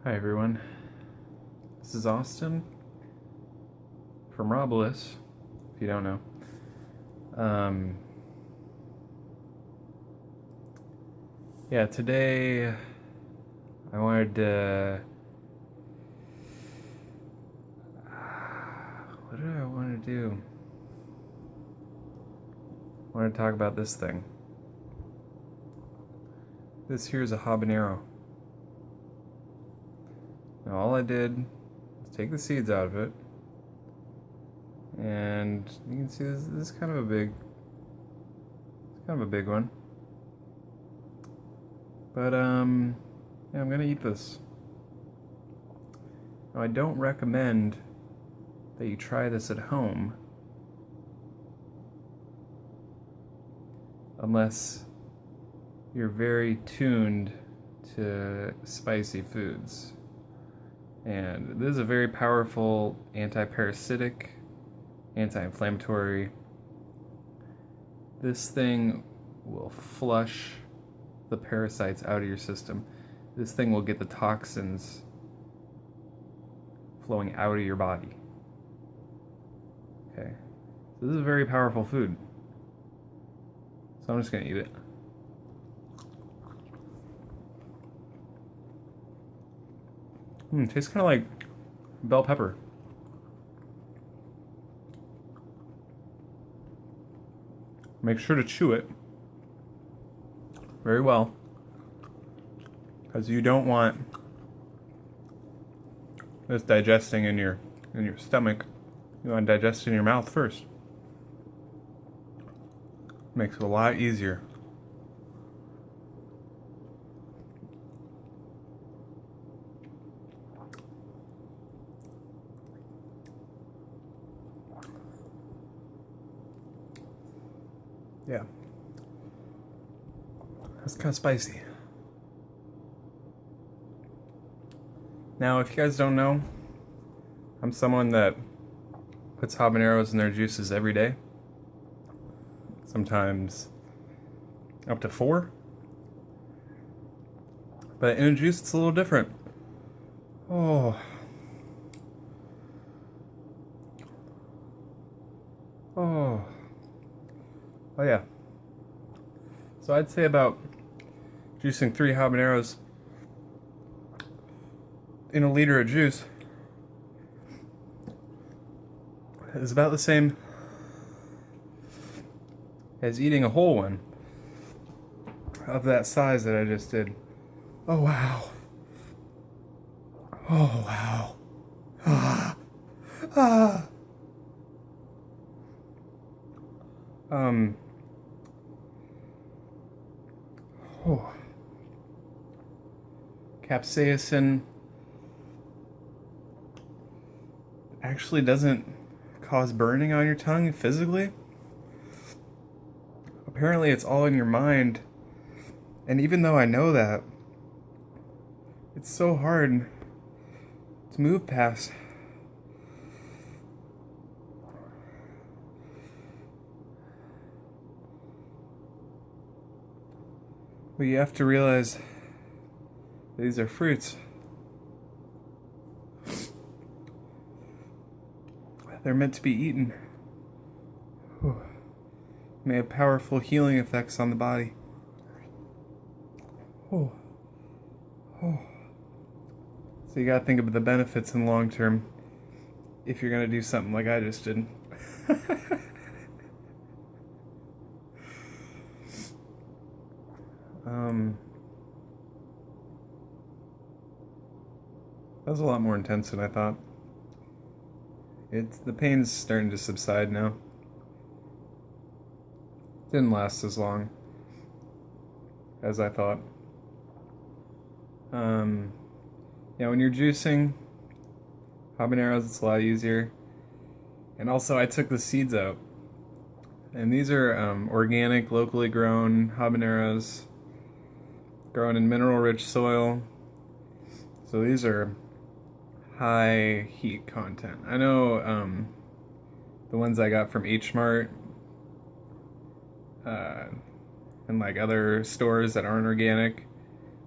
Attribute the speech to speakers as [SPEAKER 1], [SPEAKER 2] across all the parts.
[SPEAKER 1] Hi everyone, this is Austin from Robolus, if you don't know. Today I wanted to... What did I want to do? I want to talk about this thing. This here is a habanero. Now all I did was take the seeds out of it, and you can see this is kind of a big one. But I'm gonna eat this. Now I don't recommend that you try this at home unless you're very tuned to spicy foods. And this is a very powerful anti-parasitic, anti-inflammatory. This thing will flush the parasites out of your system. This thing will get the toxins flowing out of your body. Okay, so this is a very powerful food. So I'm just gonna eat it. Tastes kind of like bell pepper. Make sure to chew it very well, because you don't want this digesting in your stomach. You want to digest it in your mouth first. Makes it a lot easier. Yeah. That's kind of spicy. Now, if you guys don't know, I'm someone that puts habaneros in their juices every day. Sometimes up to 4. But in a juice, it's a little different. Oh. Oh yeah. So I'd say about juicing 3 habaneros in a liter of juice is about the same as eating a whole one of that size that I just did. Oh wow. Oh wow. Ah. Ah. Capsaicin actually doesn't cause burning on your tongue physically. Apparently it's all in your mind. And even though I know that, it's so hard to move past. But you have to realize these are fruits. They're meant to be eaten. May have powerful healing effects on the body. So you gotta think of the benefits in the long term if you're gonna do something like I just did. That was a lot more intense than I thought. The pain's starting to subside now. Didn't last as long as I thought. When you're juicing habaneros, it's a lot easier. And also, I took the seeds out. And these are organic, locally grown habaneros, grown in mineral-rich soil. So these are high heat content. I know the ones I got from H Mart and like other stores that aren't organic,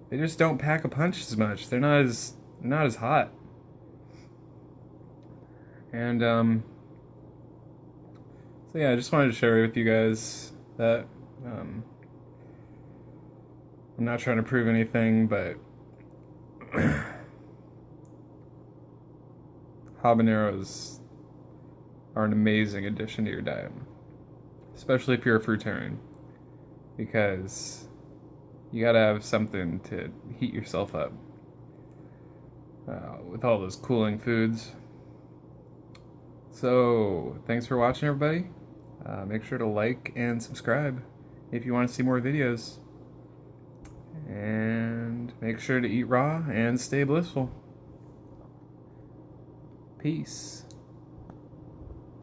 [SPEAKER 1] they just don't pack a punch as much. They're not as not as hot. And so yeah, I just wanted to share with you guys that I'm not trying to prove anything, but habaneros are an amazing addition to your diet, especially if you're a fruitarian, because you gotta have something to heat yourself up with all those cooling foods. So, thanks for watching, everybody. Make sure to like and subscribe if you want to see more videos. And make sure to eat raw and stay blissful. Peace.